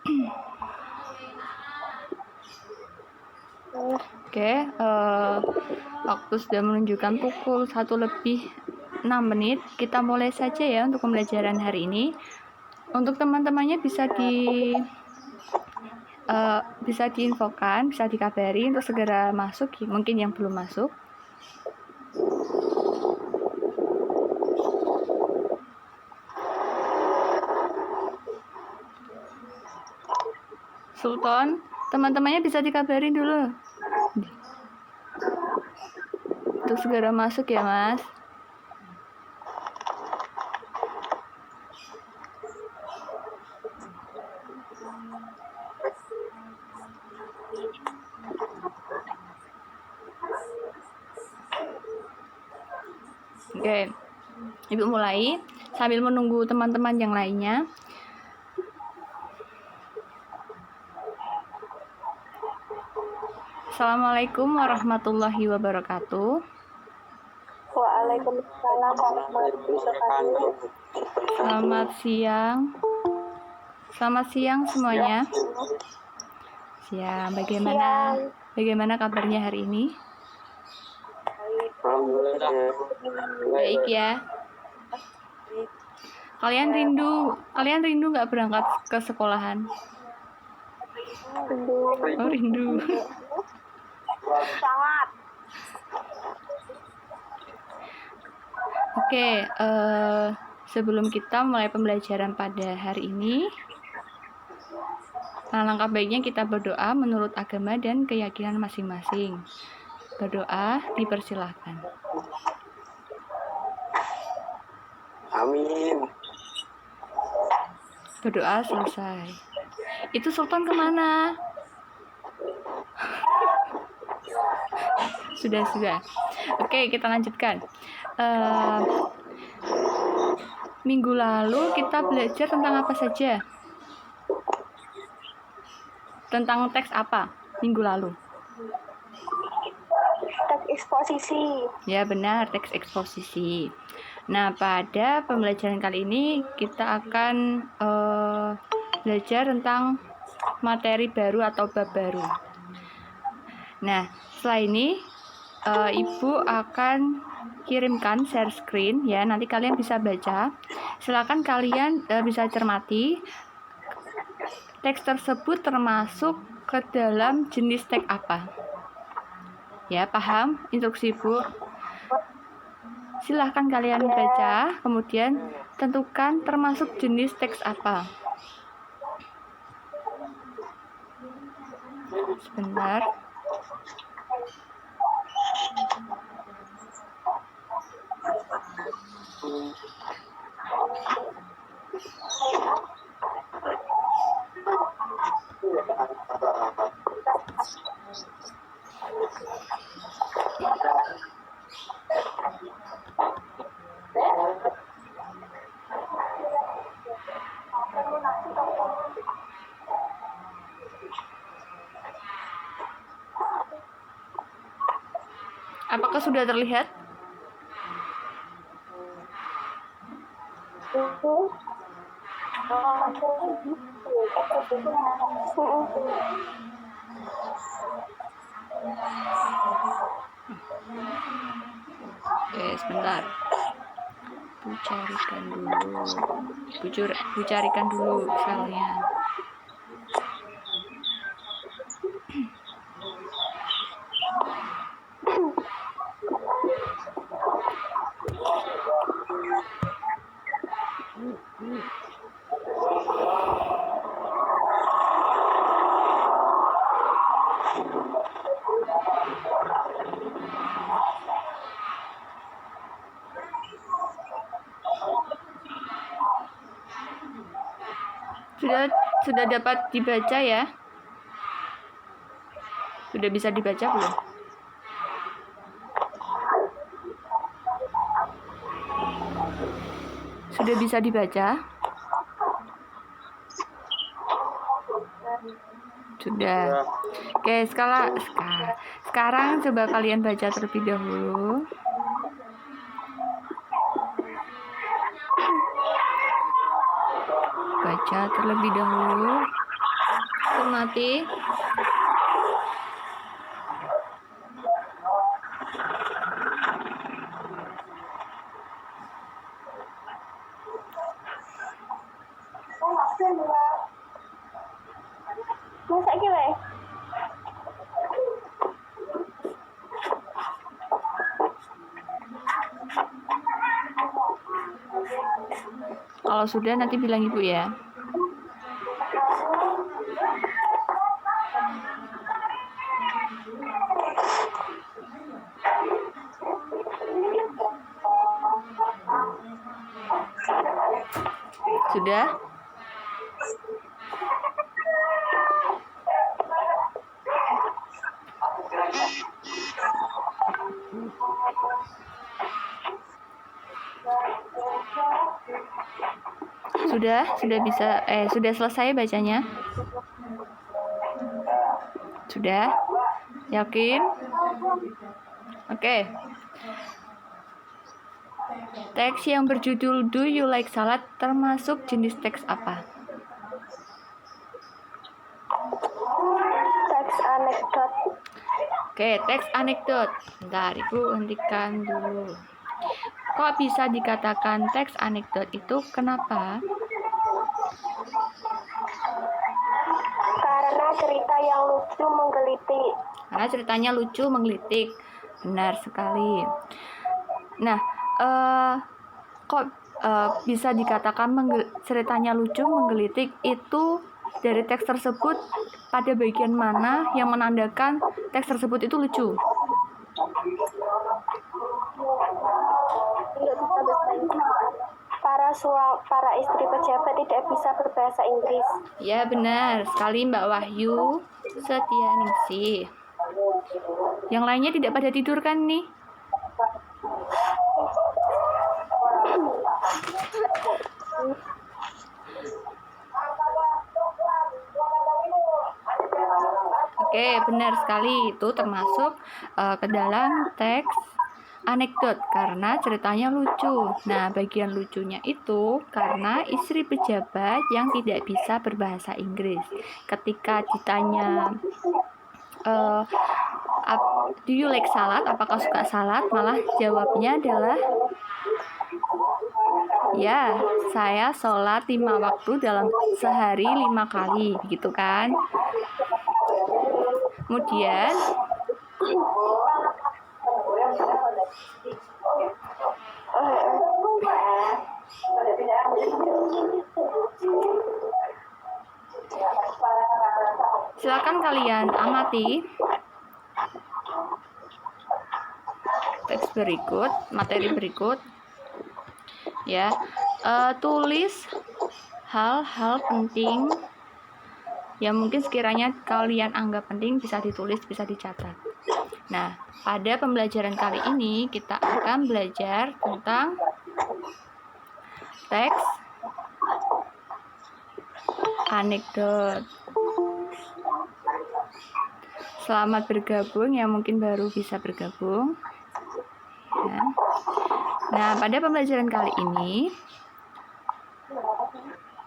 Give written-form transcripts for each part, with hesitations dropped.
Oke, waktu sudah menunjukkan pukul 1:06. Kita mulai saja ya untuk pembelajaran hari ini. Untuk teman-temannya bisa diinfokan, bisa dikabari untuk segera masuk, mungkin yang belum masuk. Sultan, teman-temannya bisa dikabarin dulu untuk segera masuk ya, Mas. Oke, Ibu mulai sambil menunggu teman-teman yang lainnya. Assalamualaikum warahmatullahi wabarakatuh. Waalaikumsalam warahmatullahi wabarakatuh. Selamat siang. Selamat siang semuanya. Siang. Bagaimana kabarnya hari ini? Baik ya. Kalian rindu nggak berangkat ke sekolahan? Oh, rindu. Sangat. Oke, sebelum kita mulai pembelajaran pada hari ini, alangkah baiknya kita berdoa menurut agama dan keyakinan masing-masing. Berdoa dipersilahkan. Amin. Berdoa selesai. Itu Sultan kemana? Sudah. Oke, kita lanjutkan. Minggu lalu kita belajar tentang apa saja? Tentang teks apa minggu lalu? Teks eksposisi. Ya benar, teks eksposisi. Nah, pada pembelajaran kali ini kita akan belajar tentang materi baru atau bab baru. Nah, setelah ini Ibu akan kirimkan share screen ya, nanti kalian bisa baca. Silakan kalian bisa cermati teks tersebut termasuk ke dalam jenis teks apa. Ya, paham instruksi Ibu? Silahkan kalian baca, kemudian tentukan termasuk jenis teks apa. Sebentar. Apakah sudah terlihat? Oke, sebentar. Bu carikan dulu filenya. Sudah dapat dibaca ya? Sudah bisa dibaca belum? Sudah bisa dibaca? Sudah. Oke, sekarang coba kalian baca terlebih dahulu. Baca terlebih dahulu. Amati. Masa gila? Kalau sudah nanti bilang ibu ya. Sudah? Sudah bisa, sudah selesai bacanya? Sudah? Yakin? Oke. Teks yang berjudul Do You Like Salad termasuk jenis teks apa? Teks anekdot. Oke, teks anekdot. Bentar, Ibu hentikan dulu. Kok bisa dikatakan teks anekdot itu? Kenapa? Karena cerita yang lucu menggelitik. Karena ceritanya lucu, menggelitik. Benar sekali. Nah, kok bisa dikatakan ceritanya lucu, menggelitik? Itu dari teks tersebut pada bagian mana yang menandakan teks tersebut itu lucu? Para istri pejabat tidak bisa berbahasa Inggris. Ya, benar sekali Mbak Wahyu Setianingsih. Yang lainnya tidak pada tidur kan nih? Oke, benar sekali. Itu termasuk ke dalam teks anekdot karena ceritanya lucu. Nah, bagian lucunya itu karena istri pejabat yang tidak bisa berbahasa Inggris. Ketika ditanya do you like salad? Apakah suka salad? Malah jawabnya adalah ya, saya sholat 5 waktu dalam sehari 5 kali, gitu kan? Kemudian silakan kalian amati teks berikut, materi berikut ya. Tulis hal-hal penting yang mungkin sekiranya kalian anggap penting, bisa ditulis, bisa dicatat. Nah, pada pembelajaran kali ini kita akan belajar tentang teks anekdot. Selamat bergabung yang mungkin baru bisa bergabung ya. Nah, pada pembelajaran kali ini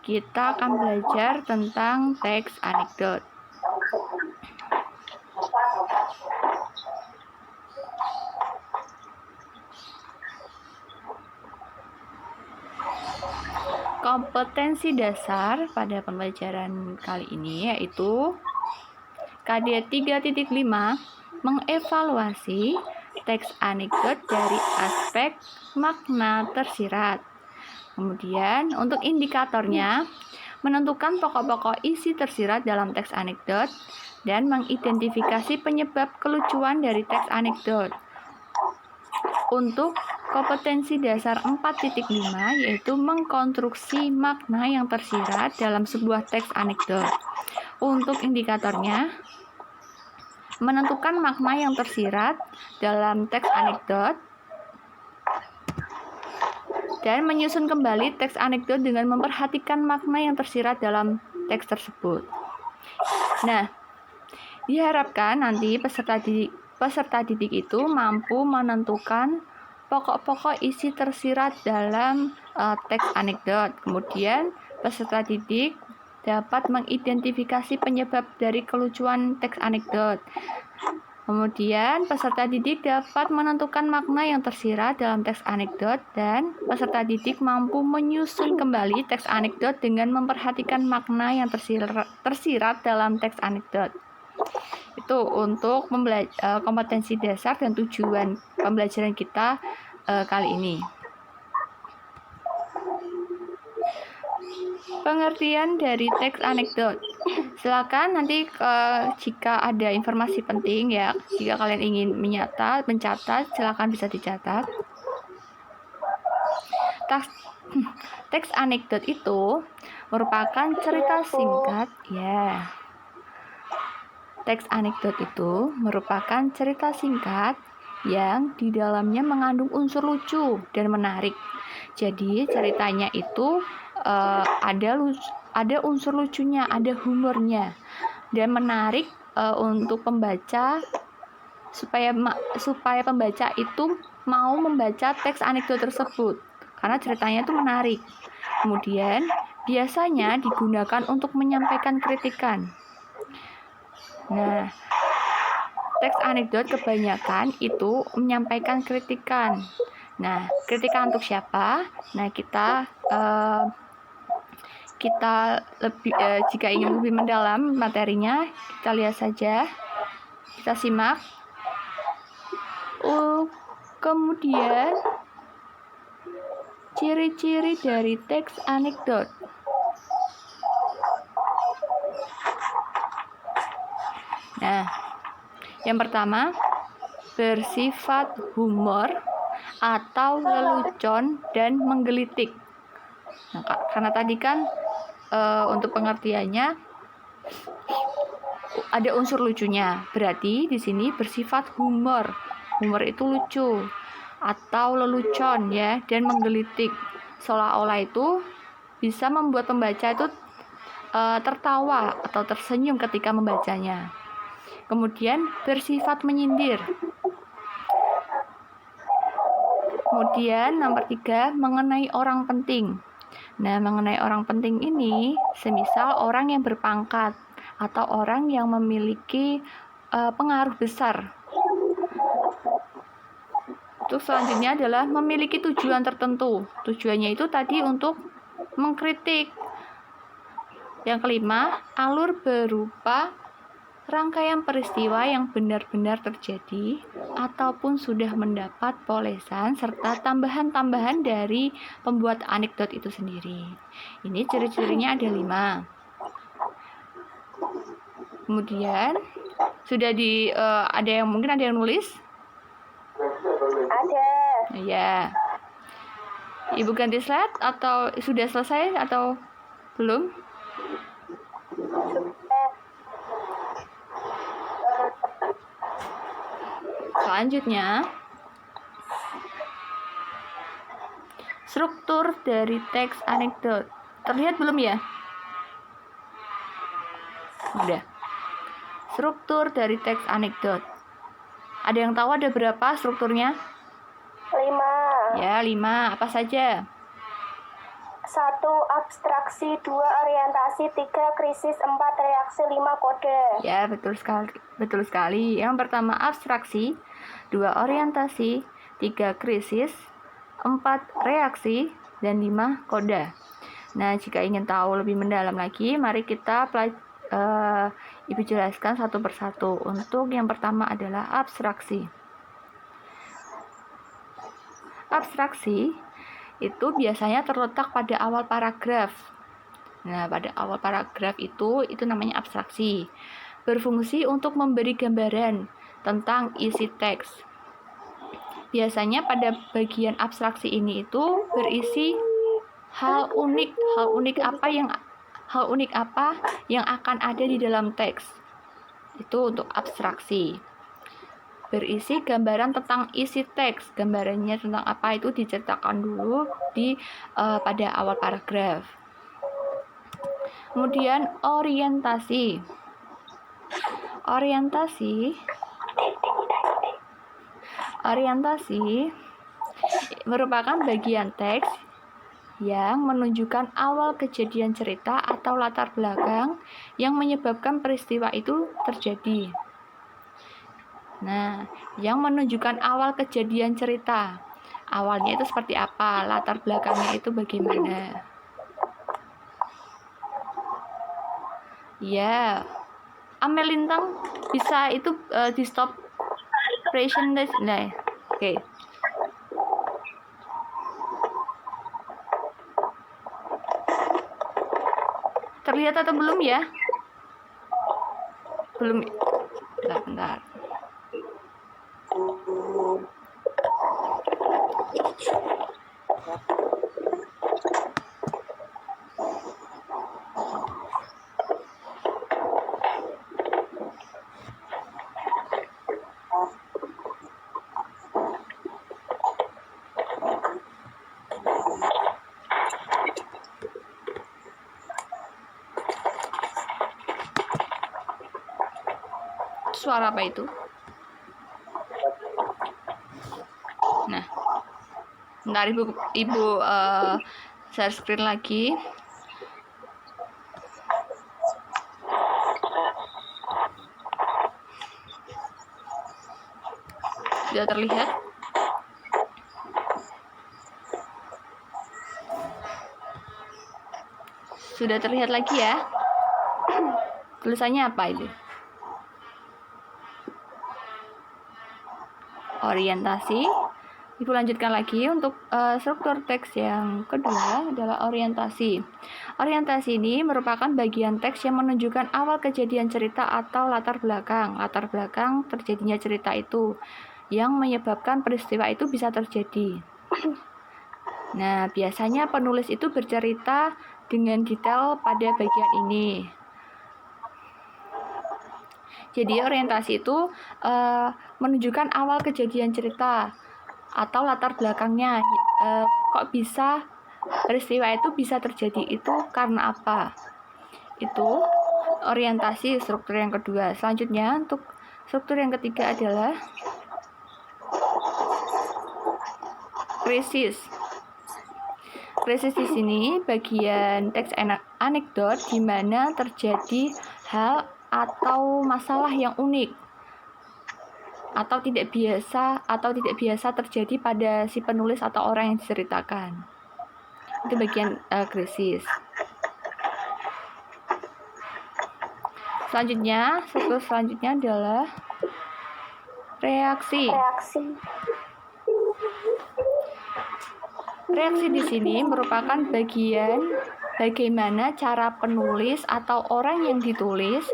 kita akan belajar tentang teks anekdot. Kompetensi dasar pada pembelajaran kali ini yaitu KD 3.5 mengevaluasi teks anekdot dari aspek makna tersirat. Kemudian untuk indikatornya menentukan pokok-pokok isi tersirat dalam teks anekdot dan mengidentifikasi penyebab kelucuan dari teks anekdot. Untuk kompetensi dasar 4.5 yaitu mengkonstruksi makna yang tersirat dalam sebuah teks anekdot. Untuk indikatornya menentukan makna yang tersirat dalam teks anekdot dan menyusun kembali teks anekdot dengan memperhatikan makna yang tersirat dalam teks tersebut. Nah, diharapkan nanti peserta didik itu mampu menentukan pokok-pokok isi tersirat dalam teks anekdot. Kemudian peserta didik dapat mengidentifikasi penyebab dari kelucuan teks anekdot. Kemudian, peserta didik dapat menentukan makna yang tersirat dalam teks anekdot dan peserta didik mampu menyusun kembali teks anekdot dengan memperhatikan makna yang tersirat dalam teks anekdot. Itu untuk kompetensi dasar dan tujuan pembelajaran kita kali ini. Pengertian dari teks anekdot. Silakan nanti jika ada informasi penting ya, jika kalian ingin mencatat, silakan bisa dicatat. Teks anekdot itu merupakan cerita singkat ya. Teks anekdot itu merupakan cerita singkat yang di dalamnya mengandung unsur lucu dan menarik. Jadi ceritanya itu ada unsur lucunya, ada humornya, dan menarik untuk pembaca supaya pembaca itu mau membaca teks anekdot tersebut karena ceritanya itu menarik. Kemudian biasanya digunakan untuk menyampaikan kritikan. Nah, teks anekdot kebanyakan itu menyampaikan kritikan. Nah, kritikan untuk siapa? Nah, kita lebih jika ingin lebih mendalam materinya, kita lihat saja, kita simak. Kemudian ciri-ciri dari teks anekdot. Nah, yang pertama, bersifat humor atau lelucon dan menggelitik. Nah, karena tadi kan untuk pengertiannya ada unsur lucunya, berarti di sini bersifat humor. Humor itu lucu atau lelucon ya, dan menggelitik. Seolah-olah itu bisa membuat pembaca itu tertawa atau tersenyum ketika membacanya. Kemudian bersifat menyindir. Kemudian nomor 3, mengenai orang penting. Nah, mengenai orang penting ini semisal orang yang berpangkat atau orang yang memiliki pengaruh besar. Untuk selanjutnya adalah memiliki tujuan tertentu. Tujuannya itu tadi untuk mengkritik. Yang kelima, alur berupa rangkaian peristiwa yang benar-benar terjadi ataupun sudah mendapat polesan serta tambahan-tambahan dari pembuat anekdot itu sendiri. Ini ciri-cirinya ada 5. Kemudian sudah ada yang nulis? Ada. Ya. Ibu ganti slide atau sudah selesai atau belum? Selanjutnya, struktur dari teks anekdot. Terlihat belum ya? Udah. Struktur dari teks anekdot. Ada yang tahu ada berapa strukturnya? 5. Ya, 5. Apa saja? 1. Abstraksi, 2. Orientasi, 3. Krisis, 4. Reaksi, 5. Kode. Ya, betul sekali. Yang pertama abstraksi, 2. orientasi, 3. krisis, 4. reaksi, dan 5. kode. Nah, jika ingin tahu lebih mendalam lagi, mari kita Ibu jelaskan satu persatu. Untuk yang pertama adalah abstraksi. Abstraksi itu biasanya terletak pada awal paragraf. Nah, pada awal paragraf itu namanya abstraksi. Berfungsi untuk memberi gambaran tentang isi teks. Biasanya pada bagian abstraksi ini itu berisi hal unik apa yang akan ada di dalam teks. Itu untuk abstraksi. Berisi gambaran tentang isi teks. Gambarannya tentang apa itu diceritakan dulu pada awal paragraf. Kemudian orientasi. Orientasi merupakan bagian teks yang menunjukkan awal kejadian cerita atau latar belakang yang menyebabkan peristiwa itu terjadi. Nah, yang menunjukkan awal kejadian cerita. Awalnya itu seperti apa, latar belakangnya itu bagaimana. Ya, Amel Lintang bisa itu di stop presentation. Nah, oke. Terlihat atau belum ya? Belum. Bentar. Suara apa itu? Nah, bentar ibu share screen lagi. Sudah terlihat? Sudah terlihat lagi ya? Tulisannya apa itu? Orientasi. Ibu lanjutkan lagi untuk struktur teks yang kedua adalah orientasi. Orientasi ini merupakan bagian teks yang menunjukkan awal kejadian cerita atau latar belakang terjadinya cerita itu yang menyebabkan peristiwa itu bisa terjadi. Nah, biasanya penulis itu bercerita dengan detail pada bagian ini. Jadi orientasi itu menunjukkan awal kejadian cerita atau latar belakangnya. Kok bisa peristiwa itu bisa terjadi itu karena apa? Itu orientasi struktur yang kedua. Selanjutnya untuk struktur yang ketiga adalah krisis. Krisis di sini bagian teks anekdot di mana terjadi hal atau masalah yang unik atau tidak biasa terjadi pada si penulis atau orang yang diceritakan. Itu bagian krisis. Struktur selanjutnya adalah reaksi. Reaksi di sini merupakan bagian bagaimana cara penulis atau orang yang ditulis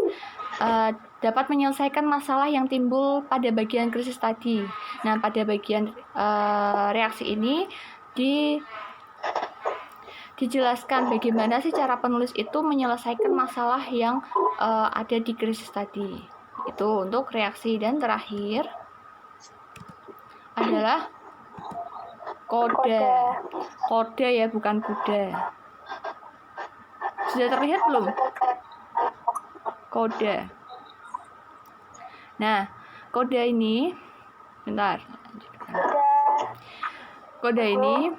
dapat menyelesaikan masalah yang timbul pada bagian krisis tadi. Nah, pada bagian reaksi ini dijelaskan bagaimana sih cara penulis itu menyelesaikan masalah yang ada di krisis tadi. Itu untuk reaksi. Dan terakhir adalah kode ya, bukan kuda. Sudah terlihat belum? Kode. Nah, kode ini Kode ini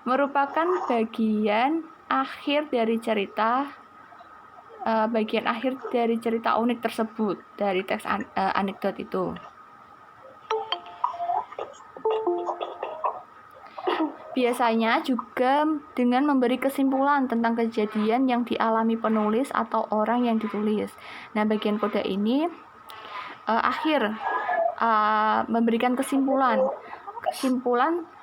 merupakan bagian akhir dari cerita unik tersebut dari teks anekdot itu. Biasanya juga dengan memberi kesimpulan tentang kejadian yang dialami penulis atau orang yang ditulis. Nah, bagian kode ini memberikan kesimpulan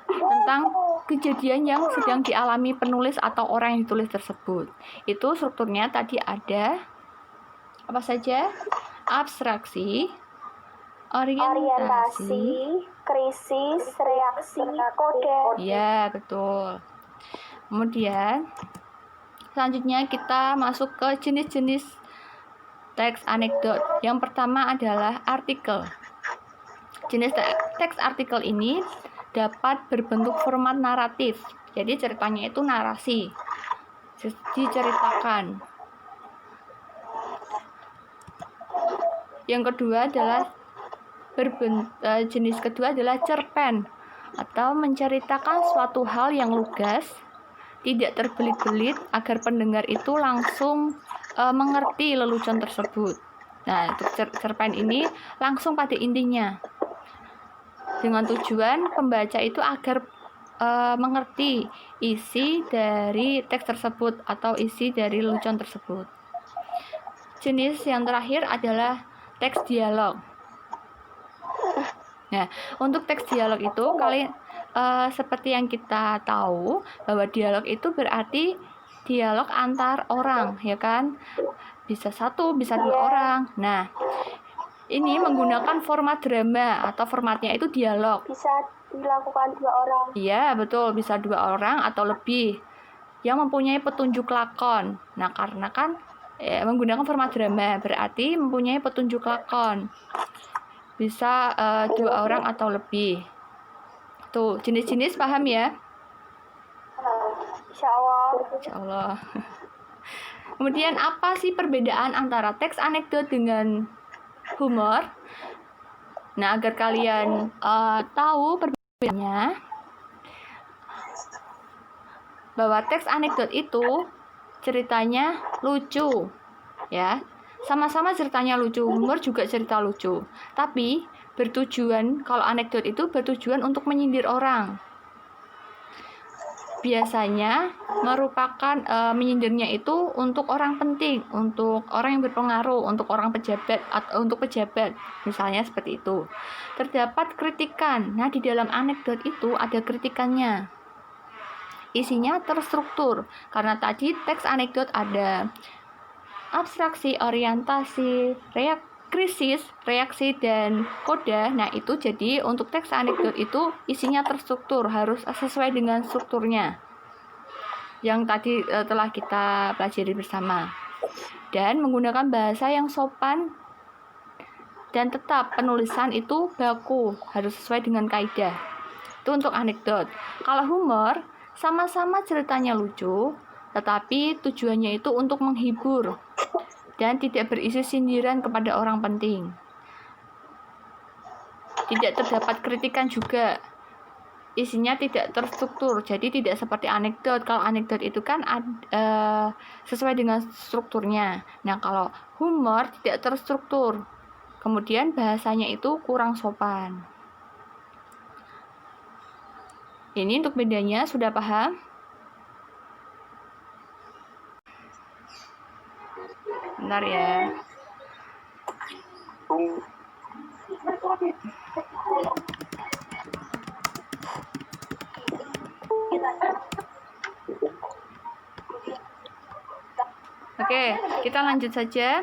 tentang kejadian yang sedang dialami penulis atau orang yang ditulis tersebut. Itu strukturnya tadi ada apa saja? Abstraksi, orientasi, krisis, reaksi, kode. Ya, betul. Kemudian selanjutnya kita masuk ke jenis-jenis teks anekdot. Yang pertama adalah artikel. Jenis teks artikel ini dapat berbentuk format naratif. Jadi ceritanya itu narasi, diceritakan. Yang kedua adalah jenis kedua adalah cerpen atau menceritakan suatu hal yang lugas tidak terbelit-belit agar pendengar itu langsung mengerti lelucon tersebut. Nah, untuk cerpen ini langsung pada intinya, dengan tujuan pembaca itu agar mengerti isi dari teks tersebut atau isi dari lelucon tersebut. Jenis yang terakhir adalah teks dialog. Nah, untuk teks dialog itu seperti yang kita tahu bahwa dialog itu berarti dialog antar orang, ya kan? Bisa satu, bisa dua orang. Nah, ini menggunakan format drama atau formatnya itu dialog. Bisa dilakukan 2 orang. Iya, betul, bisa 2 orang atau lebih yang mempunyai petunjuk lakon. Nah, karena kan menggunakan format drama berarti mempunyai petunjuk lakon. Bisa 2 orang atau lebih. Tuh, jenis-jenis paham ya? Insya Allah. Insya Allah. Kemudian apa sih perbedaan antara teks anekdot dengan humor? Nah, agar kalian tahu perbedaannya, bahwa teks anekdot itu ceritanya lucu, ya. Sama-sama ceritanya lucu, humor juga cerita lucu. Tapi bertujuan, kalau anekdot itu bertujuan untuk menyindir orang. Biasanya merupakan menyindirnya itu untuk orang penting, untuk orang yang berpengaruh, untuk orang pejabat atau untuk pejabat, misalnya seperti itu. Terdapat kritikan. Nah, di dalam anekdot itu ada kritikannya. Isinya terstruktur karena tadi teks anekdot ada abstraksi, orientasi, krisis, reaksi, dan koda. Nah, itu jadi untuk teks anekdot itu isinya terstruktur, harus sesuai dengan strukturnya yang tadi telah kita pelajari bersama, dan menggunakan bahasa yang sopan dan tetap. Penulisan itu baku, harus sesuai dengan kaidah. Itu untuk anekdot. Kalau humor, sama-sama ceritanya lucu, tetapi tujuannya itu untuk menghibur dan tidak berisi sindiran kepada orang penting. Tidak terdapat kritikan juga. Isinya tidak terstruktur, jadi tidak seperti anekdot. Kalau anekdot itu kan sesuai dengan strukturnya. Nah, kalau humor tidak terstruktur, kemudian bahasanya itu kurang sopan. Ini untuk bedanya, sudah paham? Bentar ya. Oke, kita lanjut saja.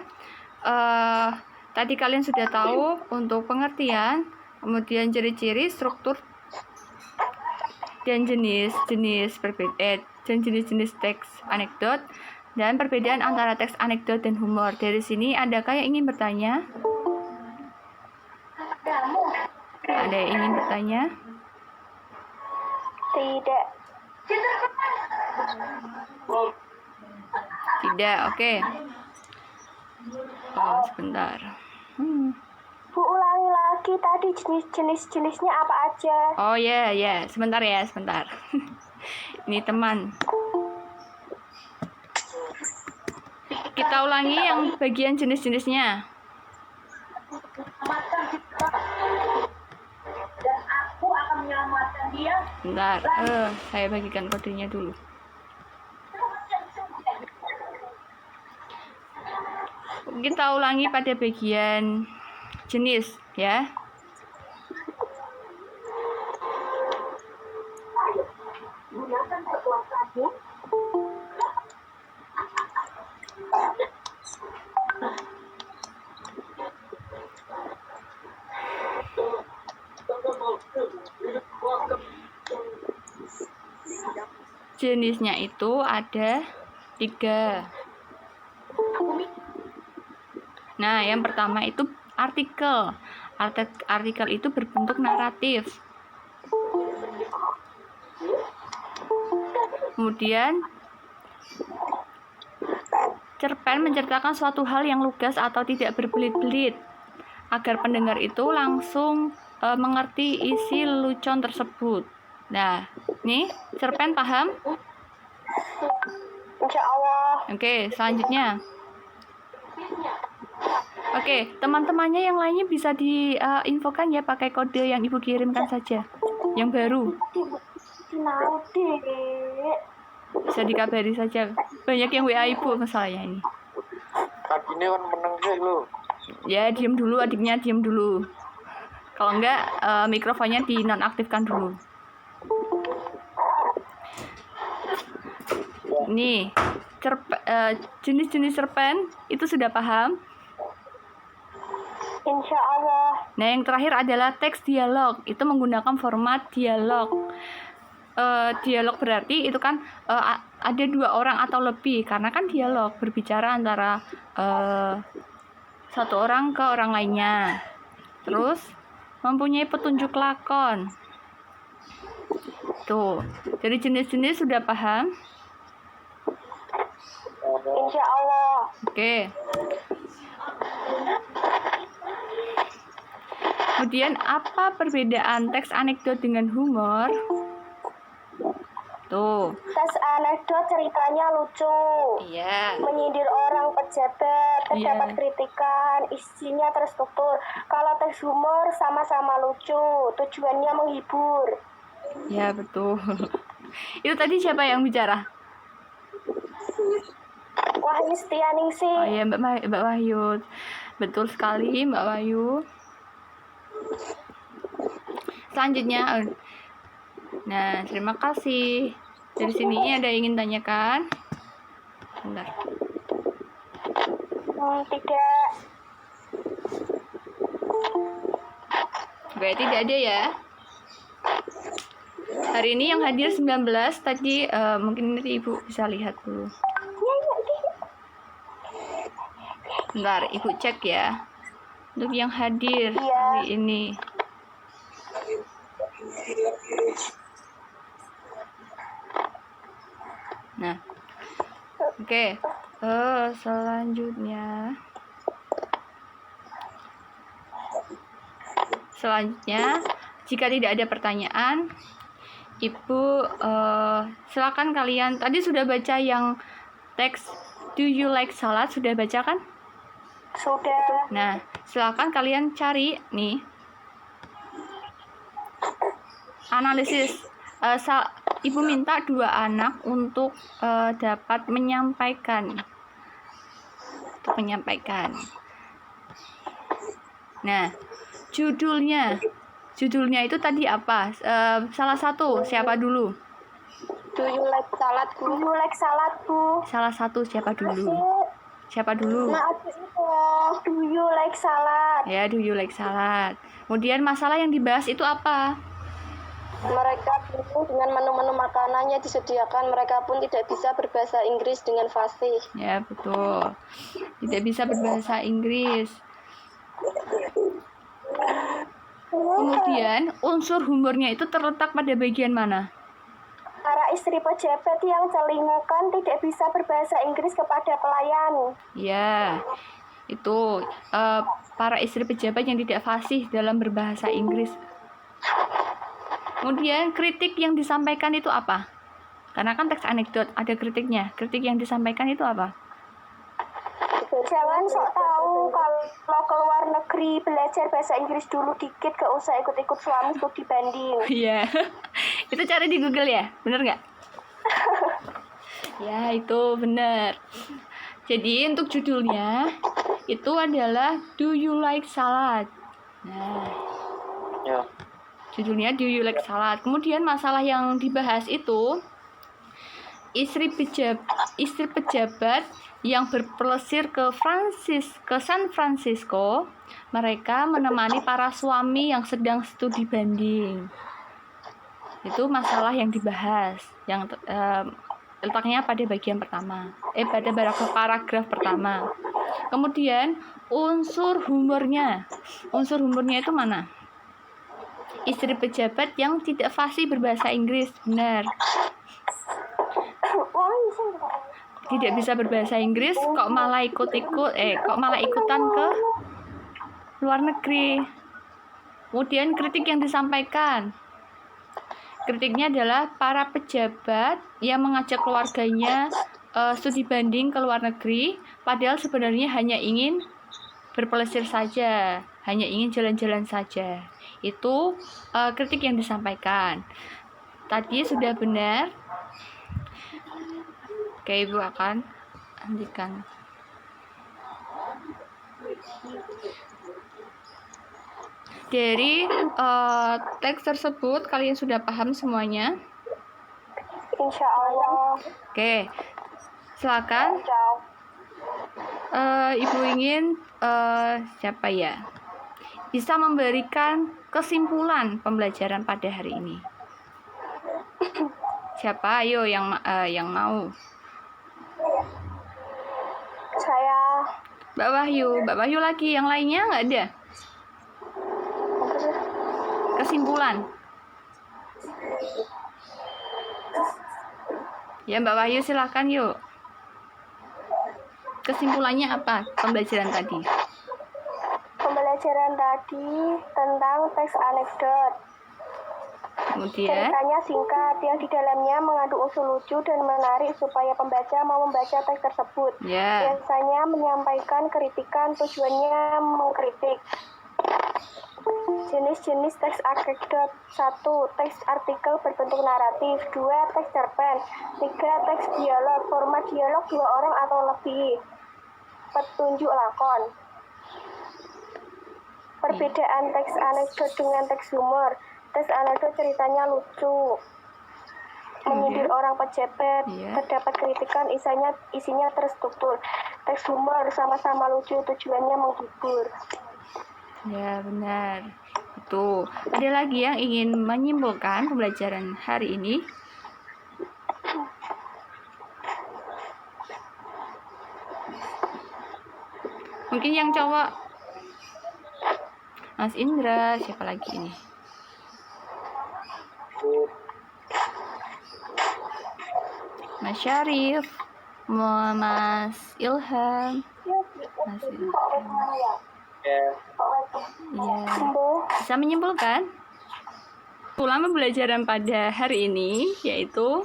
Tadi kalian sudah tahu untuk pengertian, kemudian ciri-ciri, struktur, dan jenis-jenis teks anekdot, dan perbedaan antara teks anekdot dan humor. Dari sini, adakah yang ingin bertanya? Ada yang ingin bertanya? Tidak. Tidak, oke. Oh, sebentar. Bu, ulangi lagi tadi jenisnya apa aja? Oh ya, sebentar ya, sebentar. Ini teman. Kita ulangi yang bagian jenis-jenisnya. Dan aku akan menyelamatkan dia. Bentar, saya bagikan kodenya dulu. Kita ulangi pada bagian jenis, ya. Gunakan kekuatanmu. Jenisnya itu ada 3. Nah, yang pertama itu artikel. Artikel itu berbentuk naratif. Kemudian cerpen menceritakan suatu hal yang lugas atau tidak berbelit-belit agar pendengar itu langsung mengerti isi lelucon tersebut. Nah, nih cerpen paham? Insya Allah. Oke, selanjutnya. Oke, teman-temannya yang lainnya bisa diinfokan ya pakai kode yang Ibu kirimkan saja. Yang baru. Tahu deh. Bisa dikabari saja. Banyak yang WA Ibu masalahnya ini. Tadi ini kan menang sih lo. Ya, diem dulu adiknya, diem dulu. Kalau enggak, mikrofonnya dinonaktifkan dulu. Nih, jenis-jenis cerpen itu sudah paham? Insya Allah. Nah, yang terakhir adalah teks dialog. Itu menggunakan format dialog. Dialog berarti itu kan ada 2 orang atau lebih, karena kan dialog berbicara antara satu orang ke orang lainnya. Terus mempunyai petunjuk lakon. Tuh, jadi jenis-jenis sudah paham? Insya Allah. Oke. Kemudian apa perbedaan teks anekdot dengan humor? Tuh. Tes anekdot ceritanya lucu. Iya. Menyindir orang pejabat, terdapat Iya. kritikan, isinya terstruktur. Kalau teks humor sama-sama lucu, tujuannya menghibur. Ya, betul. Itu tadi siapa yang bicara? Wahyu Setianingsih. Oh ya, Mbak Wahyu. Betul sekali, Mbak Wahyu. Selanjutnya, nah, terima kasih. Dari sini ada yang ingin tanyakan? Bentar. Tidak. Berarti tidak ada ya. Hari ini yang hadir 19, tadi mungkin nanti Ibu bisa lihat dulu. Bentar, Ibu cek ya. Untuk yang hadir hari ini. Nah, oke. Selanjutnya, jika tidak ada pertanyaan, Ibu silakan kalian. Tadi sudah baca yang teks Do you like salad? Sudah baca kan? Sudah. Nah, silakan kalian cari nih analisis. Ibu minta 2 anak untuk dapat menyampaikan. Nah, judulnya itu tadi apa? Salah satu siapa dulu? Do you like salad, Bu? Do you like salad, Bu? Salah satu siapa dulu? Siapa dulu? Nah, do you like salad? Ya, do you like salad. Kemudian masalah yang dibahas itu apa? Mereka bingung dengan menu-menu makanannya disediakan. Mereka pun tidak bisa berbahasa Inggris dengan fasih. Ya, betul. Tidak bisa berbahasa Inggris. Kemudian unsur humornya itu terletak pada bagian mana? Para istri pejabat yang celingukan tidak bisa berbahasa Inggris kepada pelayan. Ya, itu para istri pejabat yang tidak fasih dalam berbahasa Inggris. Kemudian kritik yang disampaikan itu apa? Karena kan teks anekdot ada kritiknya. Kritik yang disampaikan itu apa? Jangan sok tahu kalau ke luar negeri belajar bahasa Inggris dulu dikit, gak usah ikut-ikut suami studi banding. Iya. Itu cari di Google ya, bener nggak? Ya, itu bener. Jadi untuk judulnya itu adalah Do you like salad? Nah, Ya. judulnya Do you like salad. Kemudian masalah yang dibahas itu istri pejabat yang berpelesir ke San Francisco. Mereka menemani para suami yang sedang studi banding. Itu masalah yang dibahas, yang letaknya pada bagian pertama, pada paragraf pertama. Kemudian unsur humornya itu mana? Istri pejabat yang tidak fasih berbahasa Inggris, benar. Tidak bisa berbahasa Inggris, kok malah ikutan ke luar negeri. Kemudian kritik yang disampaikan Kritiknya adalah para pejabat yang mengajak keluarganya studi banding ke luar negeri, padahal sebenarnya hanya ingin berpelesir saja, hanya ingin jalan-jalan saja. Itu kritik yang disampaikan. Tadi sudah benar. Oke, Ibu akan hentikan. Dari teks tersebut kalian sudah paham semuanya? Insya Allah. Oke, silakan. Ibu ingin siapa ya? Bisa memberikan kesimpulan pembelajaran pada hari ini. Siapa? Ayo yang mau. Saya. Mbak Wahyu lagi. Yang lainnya nggak ada? Kesimpulan. Ya, Mbak Wahyu silakan yuk. Kesimpulannya apa pembelajaran tadi? Pembelajaran tadi tentang teks anekdot. Kemudian Ceritanya singkat, yang di dalamnya mengandung unsur lucu dan menarik supaya pembaca mau membaca teks tersebut. ya. Biasanya menyampaikan kritikan, tujuannya mengkritik. Jenis-jenis teks anekdot: 1. Teks artikel berbentuk naratif. 2. Teks cerpen. 3. Teks dialog. Format dialog 2 orang atau lebih. Petunjuk lakon. Perbedaan teks anekdot dengan teks humor. Teks anekdot ceritanya lucu, menyindir orang pejabat, terdapat kritikan, isinya terstruktur. Teks humor sama-sama lucu, tujuannya menghibur. Ya, benar. Itu. Ada lagi yang ingin menyimpulkan pembelajaran hari ini? Mungkin yang cowok. Mas Indra, siapa lagi ini? Mas Syarif, Mas Ilham. Mas Ilham. Iya. Bisa menyimpulkan? Ulama pembelajaran pada hari ini yaitu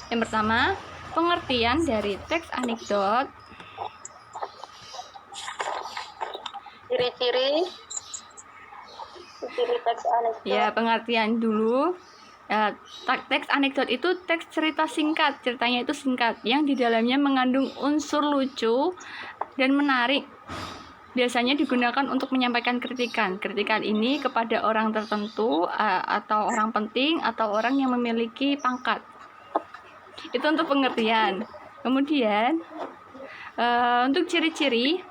yang pertama, pengertian dari teks anekdot. Ciri-ciri teks anekdot. Ya, pengertian dulu. Teks anekdot itu teks cerita singkat, ceritanya itu singkat, yang di dalamnya mengandung unsur lucu dan menarik. Biasanya digunakan untuk menyampaikan kritikan. Kritikan ini kepada orang tertentu atau orang penting atau orang yang memiliki pangkat. Itu untuk pengertian. Kemudian untuk ciri-ciri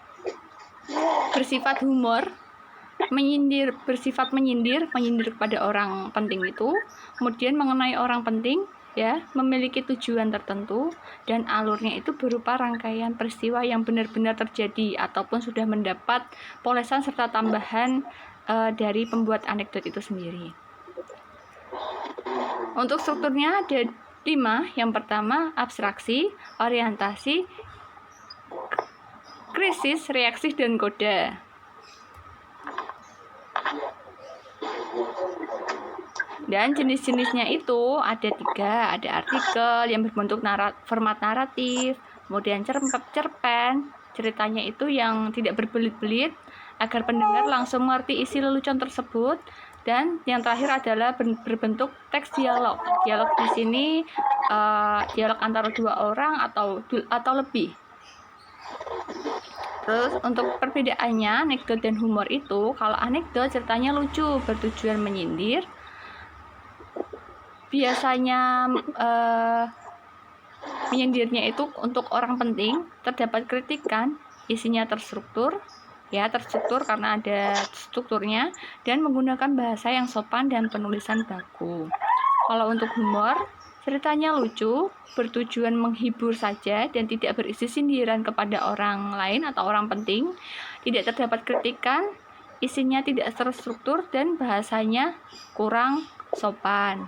bersifat humor, bersifat menyindir kepada orang penting itu, kemudian mengenai orang penting, ya, memiliki tujuan tertentu, dan alurnya itu berupa rangkaian peristiwa yang benar-benar terjadi ataupun sudah mendapat polesan serta tambahan dari pembuat anekdot itu sendiri. Untuk strukturnya ada 5. Yang pertama, abstraksi, orientasi, krisis, reaksi, dan koda. Dan jenis-jenisnya itu ada 3, ada artikel yang berbentuk format naratif, kemudian cerpen, ceritanya itu yang tidak berbelit-belit agar pendengar langsung mengerti isi lelucon tersebut, dan yang terakhir adalah berbentuk teks dialog. Dialog di sini dialog antara 2 orang atau lebih. Terus untuk perbedaannya anekdot dan humor itu, kalau anekdot ceritanya lucu, bertujuan menyindir. Biasanya menyindirnya itu untuk orang penting, terdapat kritikan, isinya terstruktur, ya, terstruktur karena ada strukturnya, dan menggunakan bahasa yang sopan dan penulisan baku. Kalau untuk humor, ceritanya lucu, bertujuan menghibur saja dan tidak berisi sindiran kepada orang lain atau orang penting, tidak terdapat kritikan, isinya tidak terstruktur, dan bahasanya kurang sopan.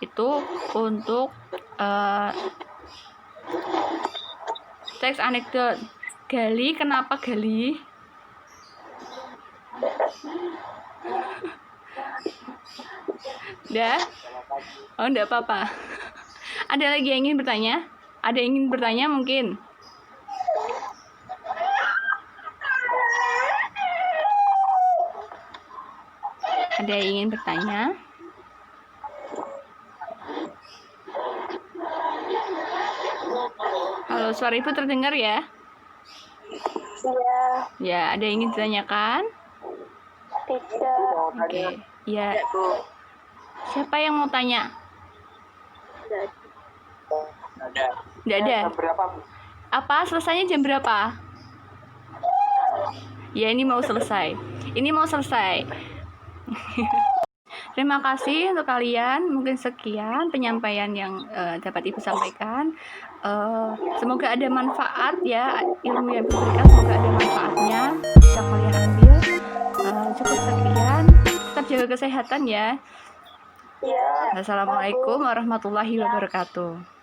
Itu untuk teks anekdot. Gali, kenapa Gali? Udah? Oh, enggak apa-apa. Ada lagi yang ingin bertanya? Ada yang ingin bertanya mungkin? Ada yang ingin bertanya? Halo, suara Ibu terdengar ya? Iya, Ya, ada yang ingin ditanyakan? tidak. Oke, ya. Siapa yang mau tanya? Ada. Nggak ada. Berapa? Apa? Selesainya jam berapa? Ya, ini mau selesai. Ini mau selesai. Terima kasih untuk kalian. Mungkin sekian penyampaian yang dapat Ibu sampaikan. Semoga ada manfaat ya, ilmu yang diberikan semoga ada manfaatnya bisa kalian ambil. Cukup sekian. Tetap jaga kesehatan ya. Iya. Assalamualaikum warahmatullahi wabarakatuh.